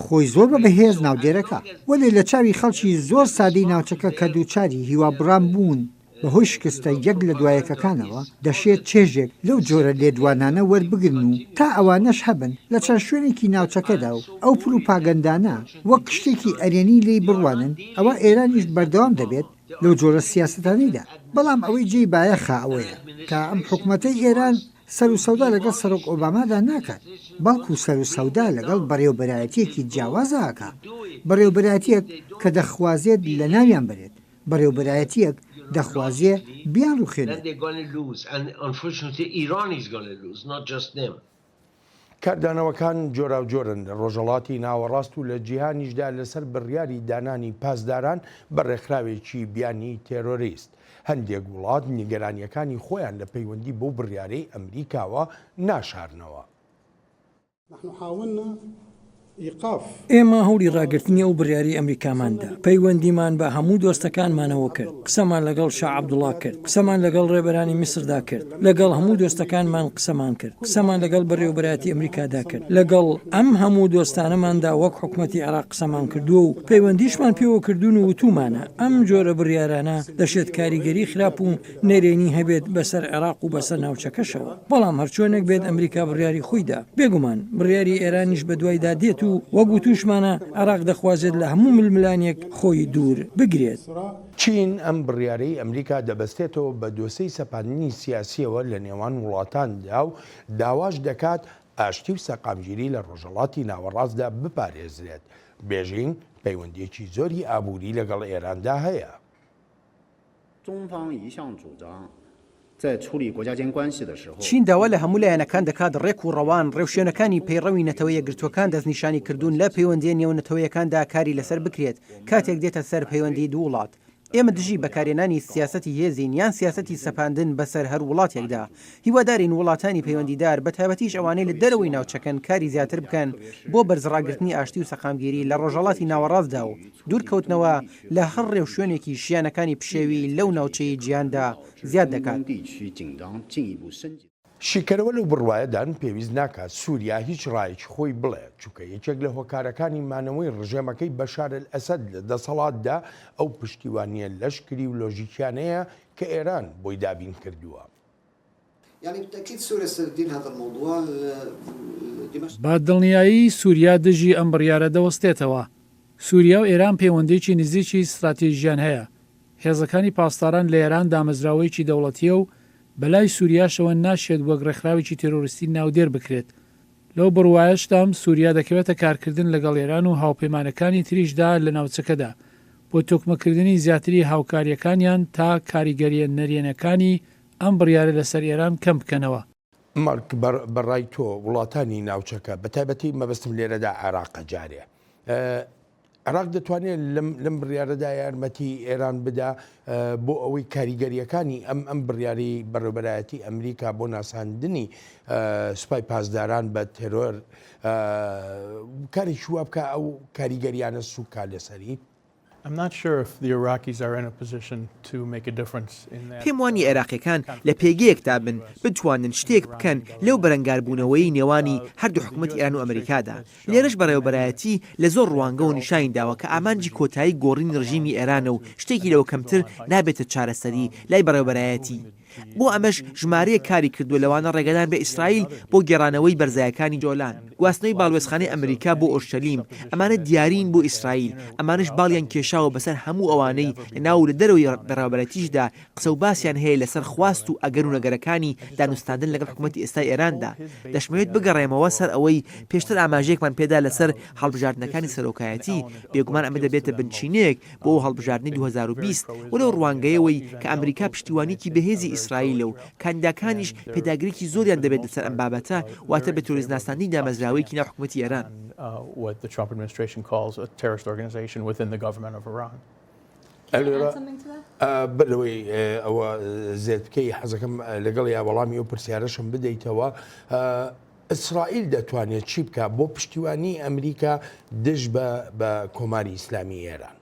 خۆی زۆر بە بەهێز ناودێرەکە، وەلێ لە چاوی خەڵکی زۆر سادەی ناوچەکە کە دووچاری هیوابڕام بوون بەهۆی شکستە یەک لە دوایەکەکانەوە دەشێت چێژێک لەو جۆرە لێدوانانە وەربگرن و تا ئەوانەش هەبن لە چەند شوێنێکی ناوچەکەدا و ئەو پروپاگەندانە وەک شتێکی ئەرێنی لی بڕوانن. ئەوە ئێرانیش بەردەوام دەبێت لەو جۆرە سیاسەتانیدا. بەڵام ئەوەی جێی بایەخە ئەوەیە کە ئەم حکوومەتەی ئێران سەر و سەودا لەگەڵ سەرۆک ئۆبامادا ناکات، بەڵکو سەر و سەودا لەگەڵ بەڕێوەبەرایەتیەکی جیاوازەکە، بەڕێوەبەرایەتیەک کە دەخوازێت لە ناویان بێت، بەڕێوەبەرایەتیەک دەخوازیێ بیان ڕوخێنێت. کاردانەوەکان جۆرا و جۆرن لە ڕۆژهەڵاتی ناوەڕاست و لە جیهانیشدا لەسەر بڕیاری دانانی پاسداران بە ڕێکخراوێکی بیانی تێرۆریست. هەندێک وڵات نیگەرانیەکانی خۆیان لە پەیوەندی بۆ بڕیارەی ئەمریکاوە ناشارنەوە. ئێمە هەوڵی ڕاگررتنی ئەو بڕیاری ئەمریکاماندا پەیوەندیمان بە هەموو دۆستەکانمانەوە کرد، قسەمان لەگەڵ شاه عەبدوڵڵا کرد، قسەمان لەگەڵ ڕێبەرانی میسردا کرد، لەگەڵ هەموو دۆستەکانمان قسەمان کرد، قسەمان لەگەڵ بەڕێوەبەراتی ئەمریکادا کرد، لەگەڵ ئەم هەموو دۆستانەماندا وەک حکوومەتی عێراق قسەمان کردووە و پەیوەندیشمان پێوە کردوون و وتومانە ئەم جۆرە بڕیارانە دەشێت کاریگەری خراپ و نێرێنی هەبێت بەسەر عێراق و بەسەر ناوچەکەشەوە. بەڵام هەرچۆنێک بێت ئەمریکا بڕیاری خۆیدا، بێگومان بڕیاری ئێرانیش بە دوایدا دێت و وەگو توشمانە عێراق دەخوازێت لە هەموو ململانێک خۆی دوور بگرێت. چین ئەم بڕیارەی ئەمریکا دەبەستێتەوە بە دۆسەی سەپاندنی سیاسیەوە لە نێوان وڵاتاندا و داواش دەکات ئاشتی و سەقامگیری لە ڕۆژهەڵاتی ناوەڕاستدا بپارێزرێت. بێژینگ پەیوەندیەکی زۆری ئابووری لەگەڵ ئێراندا هەیە. چین داوا لە هەموو لایەنەکان دەکات ڕێک و ڕەوان ڕێوشێنەکانی پەیڕەوی نەتەوە یەکگرتوەکان دەستنیشانی کردوون لە پەیوەندیە نێونەتەوەیەکاندا کاری لەسەر بکرێت کاتێک دێتە سەر پەیوەندی دوو وڵات. ئێمە دژی بەکارێنانی سیاسەتی هێزین یان سیاسەتی سەپاندن بەسەر هەر وڵاتێکدا. هیوادارین وڵاتانی پەیوەندیدار بە تایبەتیش ئەوانەی لە دەرەوەی ناوچەکەن کاری زیاتر بکەن بۆ بەرزڕاگرتنی ئاشتی و سەقامگیری لە ڕۆژهەڵاتی ناوەڕاستدا و دوورکەوتنەوە لە هەر ڕێو شوێنێکی شیانەکانی پشێوی لەو ناوچەی جیاندا زیاد دەکات. شیکەرەوە لەو بڕوایەدان پێویست ناکات سووریا هیچ ڕایەکی خۆی بڵێ چونکە یەکێک لە هۆکارەکانی مانەوەی ڕژێمەکەی بەشار ئەسەد لە دەسەڵاتدا ئەو پشتیوانیە لەشکری و لۆژیکیانەیە کە ئێران بۆی دابین کردووە. با دڵنیایی سووریا دژی ئەم بڕیارە دەوەستێتەوە. سووریا و ئێران پەیوەندێکی نزیکی استراتیژیان هەیە. هێزەکانی پاسداران لە ئێران دامەزراوەیەکی دەوڵەتیە و بەلای سووریاشەوە ناشێت وەک ڕێکخراوێکی تێرۆریستی ناودێر بکرێت. لەو بڕوایەشدام سووریا دەکەوێتە کارکردن لەگەڵ ئێران و هاوپەیمانەکانی تریشدا لە ناوچەکەدا بۆ تۆکمەکردنی زیاتری هاوکاریەکانیان تا کاریگەریە نەرێنەکانی ئەم بڕیارە لەسەر ئێران کەم بکەنەوە. مارک بەڕای تۆ وڵاتانی ناوچەکە بەتایبەتی مەبەستم لێرەدا عێراقە جارێ. عێراق دەتوانێت لەم بڕیارەدا یارمەتی ئێران بدا بۆ ئەوەی کاریگەریەکانی ئەم بڕیاری بەڕێوەبەرایەتی ئەمریکا بۆ ناساندنی سوپای پاسداران بە تێرۆر کارێکی وا بکە ئەو کاریگەریانە سوکا لەسەری. پێم وانی عێراقیەکان لە پێگەیەکدا بن بتوانن شتێک بکەن لەو بەرەنگاربوونەوەی نێوانی هەردوو حکوومەتی ئێران و ئەمریکادا. لێرەش بەڕێوەبەرایەتی لە زۆر ڕوانگە و نیشانی داوە کە ئامانجی کۆتایی گۆڕینی ڕژیمی ئێرانە و شتێکی لەوە کەمتر نابێتە چارەسەری لای بەڕێوەبەرایەتی. بۆ ئەمەش ژمارەیە کاری کردو لەوانە ڕێگەدان بە ئیسرائیل بۆ گێڕانەوەی بەرزایەکانی جۆلان، گواستنەوەی باڵوێزخانەی ئەمریکا بۆ ئۆرشەلیم، ئەمانە دیارین بۆ ئیسرائیل، ئەمانش باڵیان کێشاوە بەسەر هەموو ئەوانەی لە ناو لە دەرەوەی بەڕێوەبەرەتیشدا قسە و باسییان هەیە لەسەر خواست و ئەگەر و نەگەرەکانی دانوستاندن لەگەڵ حکوومەتی ئێستای ئێراندا. دەشمەوێت بگەڕێمەوە سەر ئەوەی پێشتر ئاماژەیەکمان پێدا لەسەر هەڵبژاردنەکانی سەرۆکایەتی. بێگومان ئەمە دەبێتە بنچینەیەک بۆ هەڵبژاردننی 2020 وەلەو ڕوانگەیەوەی کە ئەمریکا پشتیوانیکی بەهێزی ئیسرائیلە و کانداکانیش پێداگریکی زۆریان دەبێت لەسەر ئەم بابەتە واتە بە تۆریزناساندنی دامەزراوەیەکی ناو حکوومەتی ئێران. بەلەوەی ئەوە زێتکەی حەزەکەم لەگەڵ یا وەڵامی ئەو پرسیارەشم بدەیتەوە. ئیسرائیل دەتوانێت چی بکە بۆ پشتیوانی ئەمریکا دژ بە کۆماری ئیسلامی ئێران؟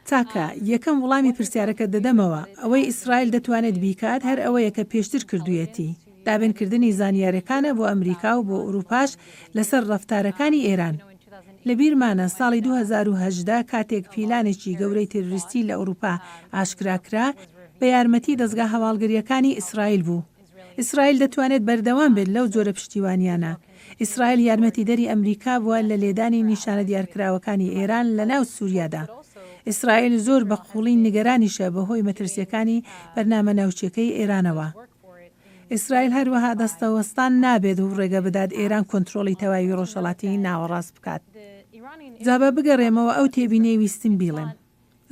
تاکە یەکەم وڵامی پرسیارەکە دەدەمەوە ئەوەی ئیسرائیل دەتوانێت بیکات هەر ئەوەیە کە پێشتر کردوویەتی دابنکردنی زانیاریەکانە بۆ ئەمریکا و بۆ ئوروپاش لەسەر ڕەفتارەکانی ئێران. لە بیرمانە ساڵی 2010 کاتێک پیلانێکی گەورەی تێروریستی لە ئەوروپا ئاشکراکرا بە یارمەتی دەستگا هەواڵگریەکانی ئیسرائیل بوو. ئیسرائیل دەتوانێت بەردەوام بێت لەو جۆرە پشتیوانیانە. ئیسرائیل یارمەتی دەری ئەمریکا بووە لە لێدانی نیشانە دیارکراوەکانی ئێران لە ناو سووریادا. ئیسرائیل زۆر بە قوڵی نیگەرانیشە بەهۆی مەترسیەکانی بەرنامە ناوچەکەی ئێرانەوە. ئیسرائیل هەروەها دەستەوەستان نابێت و ڕێگە بدات ئێران کۆنتترۆلی تەواوی ڕۆژهەڵاتی ناوەڕاست بکات. جابە بگەڕێمەوە ئەو تێبینەی ویستم بیڵێم.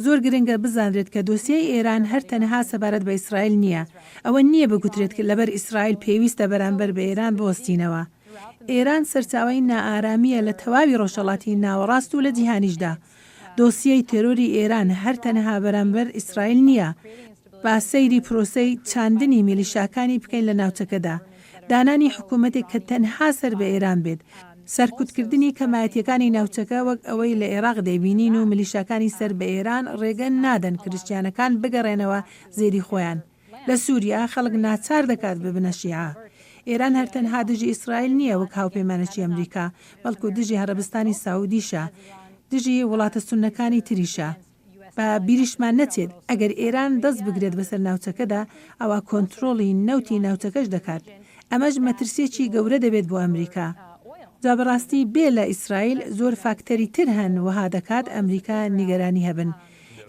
زۆر گرنگە بزانرێت کە دۆسیەی ئێران هەر تەنها سەبارەت بە ئیسرائیل نییە. ئەوە نییە بگوترێت کە لەبەر ئیسرائیل پێویستە بەرامبەر بە ئێران بوەستینەوە. ئێران سەرچاوی نائارامیە لە تەواوی ڕۆژهەڵاتی ناوەڕاست و لە جیهانیشدا. دۆسیەی تێرۆری ئێران هەر تەنها بەرامبەر ئیسرائیل نییە. با سەیری پرۆسەی چاندنی میلیشاکانی بکەین لە ناوچەکەدا. دانانی حکوومەتێک کە تەنها سەر بە ئێران بێت. سەرکوتکردنی کەمایەتیەکانی ناوچەکە وەک ئەوەی لە عێراق دەبینین و میلیشاکانی سەر بە ئێران ڕێگە نادەن کریستیانەکان بگەڕێنەوە زێری خۆیان. لە سووریا خەڵک ناچار دەکات ببنە شیعە. ئێران هەر تەنها دژی ئیسرائیل نییە وەک هاوپەیمانێکی ئەمریکا، بەڵکو دژی عەرەبستانی ساودیشە، دژی وڵاتە سوننەکانی تریشە. بە بیریشمان نەچێت ئەگەر ئێران دەست بگرێت بەسەر ناوچەکەدا ئەوە کۆنتترۆڵی نەوتی ناوچەکەش دەکات. ئەمەش مەترسیەکی گەورە دەبێت بۆ ئەمریکا. جا بەڕاستی بێ لە ئیسرائیل زۆر فاکتەری تر هەن وها دەکات ئەمریکا نیگەرانی هەبن.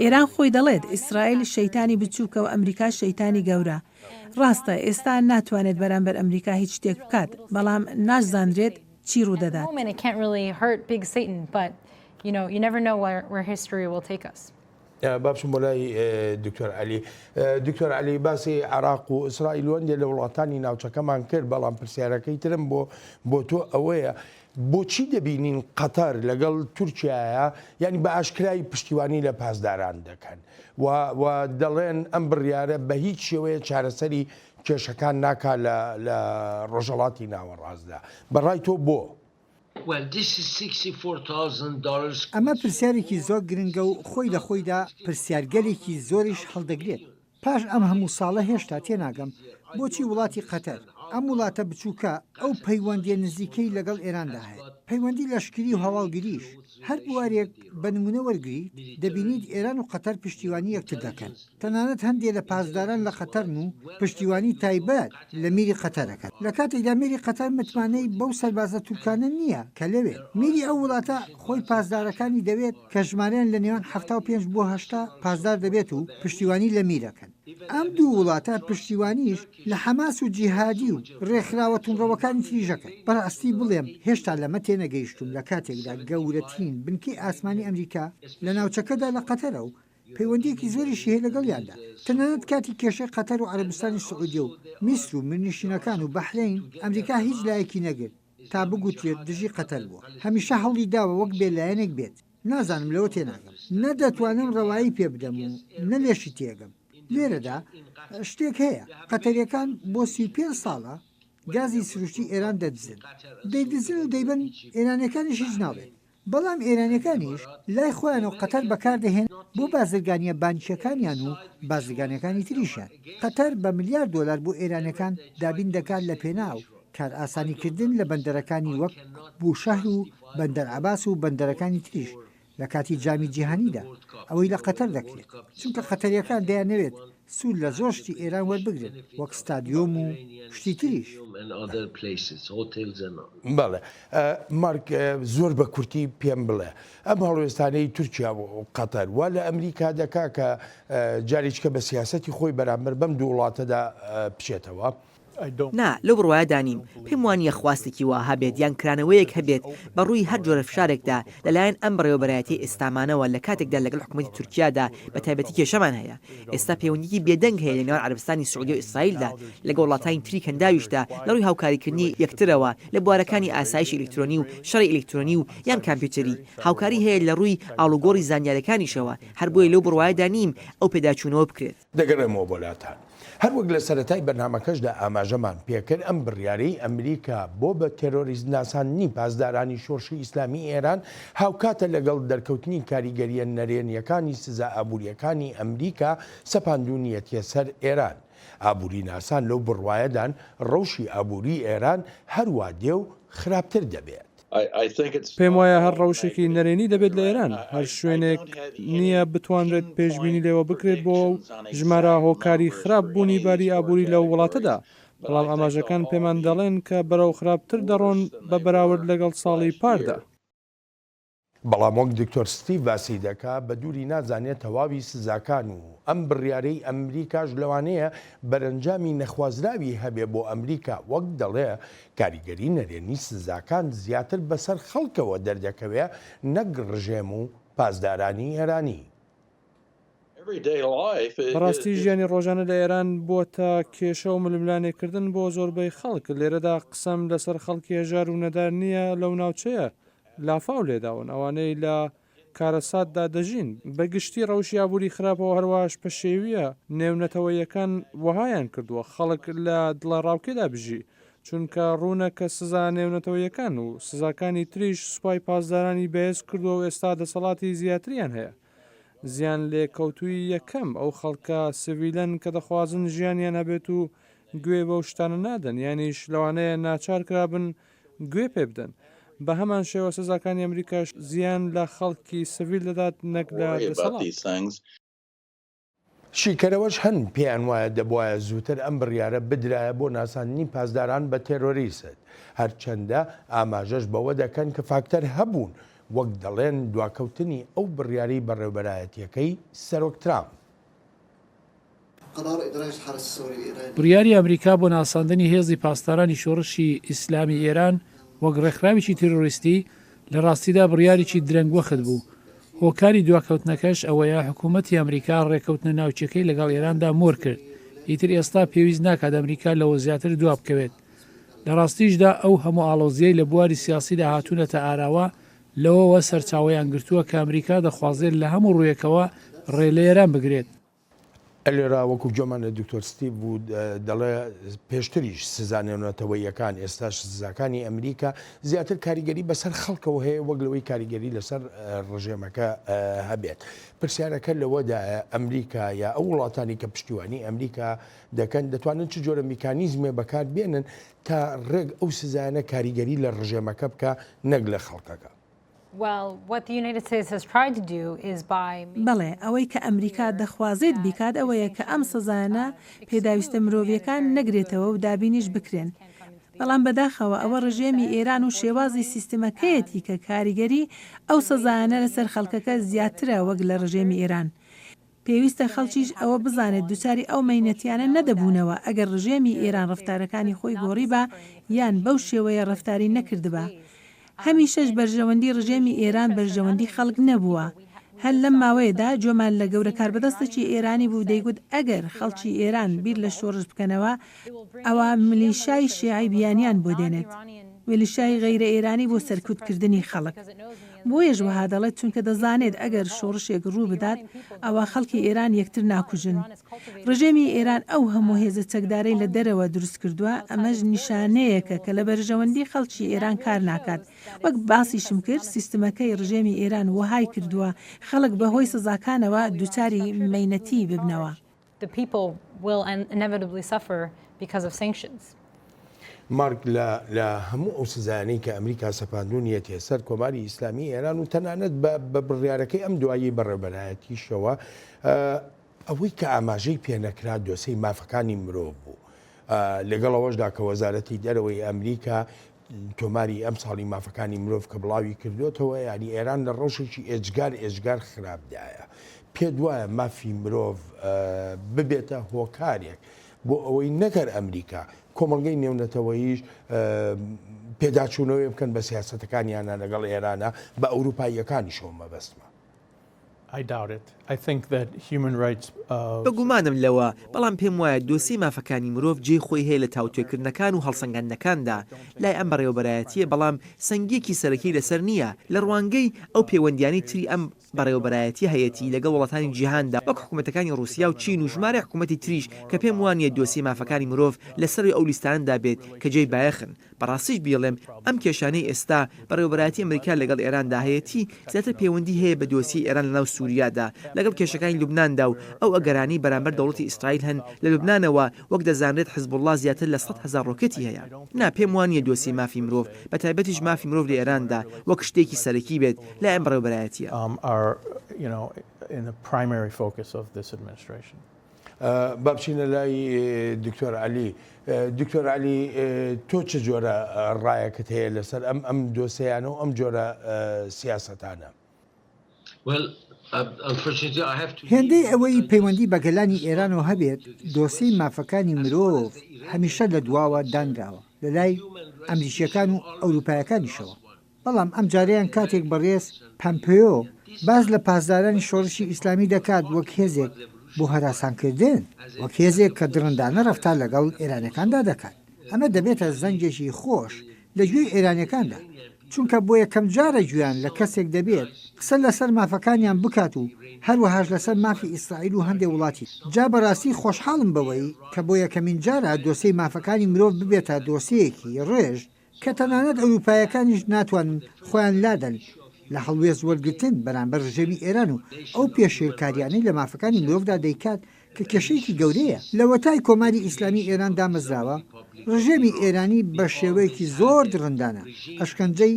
ئێران خۆی دەڵێت ئیسرائیل شەیتانی بچووکە و ئەمریکا شەیتانی گەورە. ڕاستە ئێستا ناتوانێت بەرامبەر ئەمریکا هیچ شتێک بکات، بەڵام ناشزانرێت چی ڕوودەدات. بابشم بۆلای دکتۆر علی دکتۆر علی باسی عراق و ئیسرائیل وەندێ لە وڵاتانی ناوچەکەمان کرد بەڵام پرسیارەکەی ترم بۆ تۆ ئەوەیە بۆچی دەبینین قەتەر لەگەڵ تورکیایە یعنی بە ئاشکرایی پشتیوانی لە پاسداران دەکەن و دەڵێن ئەم بڕیارە بە هیچ شێوەیە چارەسەری کێشەکان ناکات لە ڕۆژهەڵاتی ناوەڕاستدا بەڕای تۆ بۆ؟ ئەمە پرسیارێکی زۆر گرنگە و خۆی لە خۆیدا پرسیارگەلێکی زۆریش هەڵدەگرێت پاش ئەم هەموو ساڵە هێشتا تێناگەم بۆچی وڵاتی قەتەر ئەم وڵاتە بچووکە ئەو پەیوەندیە نزیکەی لەگەڵ ئێراندا هەیە پەیوەندی لەشکری و هەواڵگریش هەر بوارێک بە نمونە وەرگریت دەبینیت ئێران و قەتەر پشتیوانی یەکتر دەکەن تەنانەت هەندێک لە پاسداران لە قەتەرن و پشتیوانی تایبەت لە میری قەتەرەکەن لە کاتێکدا میری قەتەر متمانەی بەو سەربازە تورکانە نییە کە لەوێ میری ئەو وڵاتە خۆی پاسدارەکانی دەوێت کە ژمارەیان لە نێوان 75 بۆ 80 پاسدار دەبێت و پشتیوانی لە میرەکەن ئەم دوو وڵاتە پشتیوانیش لە حەماس و جیهادی و ڕێکخراوە تونڕەوەکانی تریژەکەن بەڕاستی بڵێم هێشتا لەمە تێنەگەیشتوم لە کاتێکدا گەورەترین بنکەی ئاسمانی ئەمریکا لە ناوچەکەدا لە قەتەرە و پەیوەندیەکی زۆریشی هەیە لەگەڵیاندا تەنانەت کاتی کێشەی قەتەر و عەرەبستانی سعودی و میسر و منیشینەکان و بەحرین ئەمریکا هیچ لایەکی نەگرت تا بگوترێت دژی قەتەر بووە هەمیشە هەوڵی داوە وەک بێلایەنێک بێت نازانم لەوە تێناگەم نەدەتوانم ڕەوایی پێ بدەم و نەلێشی تێگەم لێرەدا شتێک هەیە قەتەریەکان بۆ 35 ساڵە گازی سروشتی ئێران دەدزن دەیدزن و دەیبن ئێرانەکانیش هیچ ناڵێت بەڵام ئێرانەکانیش لای خۆیان و قەتەر بەکاردەهێن بۆ بازرگانیە بانکیەکانیان و بازرگانەکانی تریشیان قەتەر بە ملیار دۆلار بۆ ئێرانەکان دابین دەکات لە پێناو کار ئاسانیکردن لە بەندەرەکانی وەک بوشەهر و بەندەر عەباس و بەندەرەکانی تریش لە کاتی جامی جیهانیدا ئەوەی لە قەتەر دەکرێت چونکە قەتەریەکان دەیانەوێت سوود لە زۆر شتی ئێران وەربگرن وەک ستادیۆم و شتی تریش بەڵێ مارک زۆر بە کورتی پێم بڵێ ئەم هەڵوێستانەی تورکیا و قەتەر وا لە ئەمریکا دەکا کە جارێککە بە سیاسەتی خۆی بەرامبەر بەم دوو وڵاتەدا بچێتەوە نا لەو بڕواایەدا نیم پێم وانە خواستێکی وا هەبێت یان کرانەوەیەک هەبێت بە ڕووی هەر جۆرە فشارێکدا لەلایەن ئەم بڕێوەبەرایەتی ئێستامانەوە لە کاتێکدا لەگەڵ حکوومەتی تورکیادا بە تایبەتی کێشەمان هەیە ئێستا پەیوەندیی بێدەنگ هەیە لە نێوان عەرەبستانی سعودی و ئیسرائیلدا لەگەڵ وڵاتانی تری کەنداویشدا لە ڕووی هاوکاریکردنی یەکترەوە لە بوارەکانی ئاسایش ئلکترۆنی و شەڕی ئلکترۆنی و یان کامپیوتەری هاوکاری هەیە لە ڕووی ئاڵوگۆڕی زانیاریەکانیشەوە هەر بۆیە لەو بڕواایەدا نیم ئەو پێداچوونەوە بکرێت دەگەڕێمەوە بۆلاتان هەروەک لە سەرەتای بەرنامەکەشدا ئاماژەمان پێکرد ئەم بڕیارەی ئەمریکا بۆ بە تێرۆریزم ناساندنی پاسدارانی شۆڕشی ئیسلامی ئێران هاوکاتە لەگەڵ دەرکەوتنی کاریگەریە نەرێنیەکانی سزا ئابوووریەکانی ئەمریکا سەپاندونیەتە سەر ئێران ئابووری ناسان لەو بڕوایەدان ڕەوشی ئابووری ئێران هەروە دێ و خراپتر دەبێت پێم وایە هەر ڕەوشێکی نەرێنی دەبێت لە ئێران هەر شوێنێک نییە بتوانرێت پێشببینی لێوە بکرێت بۆ ژمارە هۆکاری خراپ بوونی باری ئابووری لەو وڵاتەدا بەڵام ئاماژەکان پێمان دەڵێن کە بەرەو خراپتر دەڕۆن بە بەراورد لەگەڵ ساڵی پاردا بەڵام وەک دکتۆر ستیڤ باسی دەکا بە دووری نازانێت تەواوی سزاکان و ئەم بڕیارەی ئەمریکاش لەوانەیە بەرەنجامی نەخوازراوی هەبێ بۆ ئەمریکا وەک دەڵێ کاریگەری نەرێنی سزاکان زیاتر بەسەر خەڵکەوە دەردەکەوێ نەک ڕژێم و پاسدارانی ئێرانی بەڕاستی ژیانی ڕۆژانە لە ئێران بۆتە کێشە و ململانێکردن بۆ زۆربەی خەڵک لێرەدا قسەم لەسەر خەڵکی هێژار و نەدار نییە لەو ناوچەیە لافاو لێداون ئەوانەی لە کارەساتدا دەژین بەگشتی ڕەوشی ئابووری خراپەوە هەروەش پەشێویە نێونەتەوەیەکان وەهایان کردووە خەڵک لە دڵە ڕاوکێدا بژی چونکە ڕوونە کە سزا نێونەتەوەیەکان و سزاکانی تریش سوپای پاسدارانی بەهێز کردووە و ئێستا دەسەڵاتی زیاتریان هەیە زیان لێکەوتووی یەکەم ئەو خەڵکە سڤیلەن کە دەخوازن ژیانیان هەبێت و گوێ بەو شتانە نادەن یانیش لەوانەیە ناچار کرابن گوێ پێ بدەن بە هەمان شێوە سزاکانی ئەمریکاش زیان لە خەڵکی سڤیل دەدات نەک لە دەسەڵات شیکەرەوەش هەن پێیان وایە دەبواە زووتر ئەم بڕیارە بدرایە بۆ ناساندنی پاسداران بە تێرۆریست هەرچەندە ئاماژەش بەوە دەکەن کە فاکتەر هەبوون وەک دەڵێن دواکەوتنی ئەو بڕیاری بەڕێوەبەرایەتیەکەی سەرۆک ترامپ بڕیاری ئەمریکا بۆ ناساندنی هێزی پاسدارانی شۆڕشی ئیسلامی ئێران وەک ڕێکخراوێکی تیرۆریستی لە ڕاستیدا بڕیارێکی درەنگوەخت بوو هۆکاری دواکەوتنەکەش ئەوەیە حکوومەتی ئەمریکا ڕێکەوتنە ناوچەکەی لەگەڵ ئێراندا مۆر کرد. ئیتر ئێستا پێویست ناکات ئەمریکا لەوە زیاتر دوا بکەوێت. لە ڕاستیشدا ئەو هەموو ئاڵۆزیەی لە بواری سیاسیدا هاتوونەتە ئاراوە لەوەوە سەرچاوەیان گرتووە کە ئەمریکا دەخوازێت لە هەموو ڕوویەکەوە ڕێ لە ئێران بگرێت. ئەلێرا وەکو جۆمانە دکتۆر ستیڤ بوو دەڵێ پێشتریش سزانێنەوەتەوەیەکان ئێستاش سزاکانی ئەمریکا زیاتر کاریگەری بەسەر خەڵکەوە هەیە وەک لەوەی کاریگەری لەسەر ڕژێمەکە هەبێت. پرسیارەکە لەوەدایە ئەمریکا یا ئەو وڵاتانی کە پشتیوانی ئەمریکا دەکەن دەتوانن چ جۆرە میکانیزمێ بەکار بێنن تا ڕێک ئەو سزانە کاریگەری لە ڕژێمەکە بکە نەک لە خەڵکەکە. بەڵێ ئەوەی کە ئەمریکا دەخوازێت بیکات ئەوەیە کە ئەم سزانە پێداویستە مرۆڤیەکان نەگرێتەوە و دابینیش بکرێن. بەڵام بەداخەوە ئەوە ڕژێمی ئێران و شێوازی سیستمەکەیەتی کە کاریگەری ئەو سزانە لەسەر خەڵکەکە زیاترە وەک لە ڕژێمی ئێران. پێویستە خەڵکیش ئەوە بزانێت دووچاری ئەو مەینەتیانە نەدەبوونەوە ئەگەر ڕژێمی ئێران ڕەفتارەکانی خۆی گۆڕی بە یان بەو شێوەیە ڕەفتاری نەکردبە. هەمیشەش بەرژەوەندی ڕژێمی ئێران بەرژەوەندی خەڵک نەبووە. هەر لەم ماوەیەدا جۆمان لە گەورە کاربەدەستێکی ئێرانی بوو دەیگوت ئەگەر خەڵکی ئێران بیر لە شۆڕش بکەنەوە ئەوە ملیشای شیعی بیانیان بۆ دێنێت. وێلیشای غەیرە ئێرانی بۆ سەرکوتکردنی خەڵک. بۆیەش وەها دەڵێت چونکە دەزانێت ئەگەر شۆڕشێک ڕوو بدات ئەوە خەڵکی ئێران یەکتر ناکوژن. ڕژێمی ئێران ئەو هەموو هێزە چەکدارەی لە دەرەوە دروست کردووە ئەمەش نیشانەیەکە کە لە بەرژەوەندی خەڵکی ئێران کار ناکات. وەک باسیشم کرد سیستمەکەی ڕژێمی ئێران وەهای کردووە خەڵک بەهۆی سزاکانەوە دووچاری مەینەتی ببنەوە. مارک لە هەموو ئەو سزانەی کە ئەمریکا سەپاندونیەتێ سەر کۆماری ئیسلامی ئێران و تەنانەت بە بڕیارەکەی ئەم دوایی بەڕێبەرایەتیشەوە ئەوەی کە ئاماژەی پێنەکرا دۆسەی مافەکانی مرۆڤ بوو لەگەڵەوەشدا کە وەزارەتی دەرەوەی ئەمریکا تۆماری ئەم ساڵی مافەکانی مرۆڤ کە بڵاوی کردوێتەوە ینی ئێران لە ڕۆژێکی ئێجگار خراپدایە. پێ وایە مافی مرۆڤ ببێتە هۆکارێک بۆ ئەوەی نەکەر ئەمریکا کۆمەلگەی نێونەتەوەیش پێداچوونەوەی بکەن بە سیاسەتەکانیانە لەگەڵ ئێرانە بە ئەوروپاییەکانی شۆ مەبەستمە. بەگومانم لەوە بەڵام پێم وایە دۆسی مافەکانی مرۆڤ جێ خۆی هەیە لە تاوتێکردنەکان و هەڵسەنگاندنەکاندا لای ئەم بەڕێوەبەرایەتیە بەڵام سنگێکی سەرەکی لەسەر نییە لە ڕوانگەی ئەو پەیوەندیانی تری ئەم بەڕێوەبەرایەتی هەیەتی لەگەڵ وڵاتانی جیهاندا وەک حکوومەتەکانی رووسیا و چین و ژمارە حکوومەتی تریش کە پێم وانیە دۆسی مافەکانی مرۆڤ لەسەر ئەو لیستاندا بێت کە جێی بایەخن. بەڕاستیش بیڵێم ئەم کێشانەی ئێستا بەڕێوەبەرایەتی ئەمریکا لەگەڵ ئێراندا هەیەتی زیاتر پەیوەندی هەیە بە دۆسی ئێران لەناو سووریادا لەگەڵ کێشەکانی لوبناندا و ئەو ئەگەرانی بەرامبەر دەوڵەتی ئیسرائیل هەن لە لوبنانەوە وەک دەزانرێت حزبوڵڵا زیاتر لە 100,000 ڕۆکەتی هەیە. نا پێم وانیە دۆسی مافی مرۆڤ بە تایبەتیش مافی مرۆڤ لە ئێراندا وەک شتێکی سەرەکی بێت لە ئەم بەڕێوەبەرایەتیە. بابچینە لای دکتۆر علی. دکتۆر علی تۆ چه جۆرە ڕایەکەت هەیە لەسەر ئەم دۆسەیانە و ئەم جۆرە سیاسەتانە؟ هێندەی ئەوەی پەیوەندی بە گەلانی ئێرانەوە هەبێت دۆسەی مافەکانی مرۆڤ هەمیشە لە دواوە دانراوە لە لای ئەمریکیەکان و ئەوروپایەکانیشەوە. بەڵام ئەم جارەیان کاتێک بەڕێز پەمپیۆ باز لە پاسدارانی شۆڕشی ئیسلامی دەکات وەک هێزێک بۆ هەراسانکردن وەک هێزێک کە درندانە ڕەفتار لەگەڵ ئێرانەکاندا دەکات. ئەمە دەبێتە زەنجێکی خۆش لە گوێی ئێرانەکاندا چونکە بۆ یەکەم جارە گویان لە کەسێک دەبێت قسە لەسەر مافەکانیان بکات و هەروەهاش لەسەر مافی ئیسرائیل و هەندێک وڵاتی. جا بەڕاستی خۆشحاڵم بەوەی کە بۆ یەکەمین جارە دۆسەی مافەکانی مرۆڤ ببێتە دۆسەیەکی ڕێژ کە تەنانەت ئەوروپایەکانیش ناتوانن خۆیان لادەن لە هەڵوێز وەرگتن بەرامبەر ڕژێمی ئێران و ئەو پێشێرکاریانەی لە مافەکانی مرۆڤدا دەیکات کە کێشەیەکی گەورەیە. لە وەتای کۆماری ئیسلامی ئێران دامەزراوە ڕژێمی ئێرانی بە شێوەیەکی زۆر درندانە ئەشکەنجەی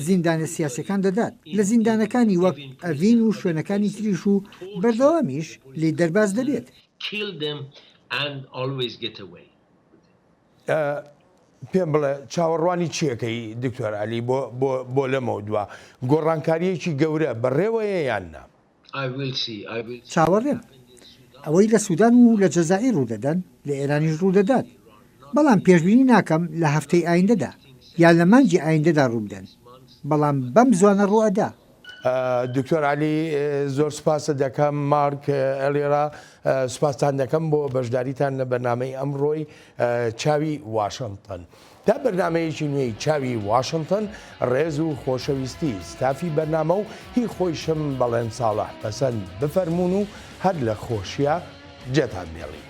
زیندانە سیاسەکان دەدات لە زیندانەکانی وەک ئەڤین و شوێنەکانی تریش و بەردەوامیش لێ دەرباز دەبێت. پێم بڵێ چاوەڕوانی چیەکەی دکتۆر علی بۆ لەمەوە دووە گۆڕانکاریەکی گەورە بەڕێوەیە یاننا؟ چاوەڕێم ئەوەی لە سوودان و لە جەزائیر ڕوودەدەن لە ئێرانیش ڕوودەدات بەڵام پێشبینی ناکەم لە هەفتەی ئایندەدا یان لە مانجی ئایندەدا ڕوودەن بەڵام بەم زوانە ڕوئەدا. دکتۆر علی زۆر سپاسە دەکەم مارک ئەلێرا سوپاسان دەکەم بۆ بەشداریتان لە بەرنامەی ئەمڕۆی چاوی واشنگتن. تا بەرنمەیەکی نوێی چاوی واشنگتن ڕێز و خۆشەویستی ستافی بەرنامە و هی خۆیشم بەڵێن ساڵح پەسەند بفەرمونون و هەر لە خۆشیە جێتان مێڵی.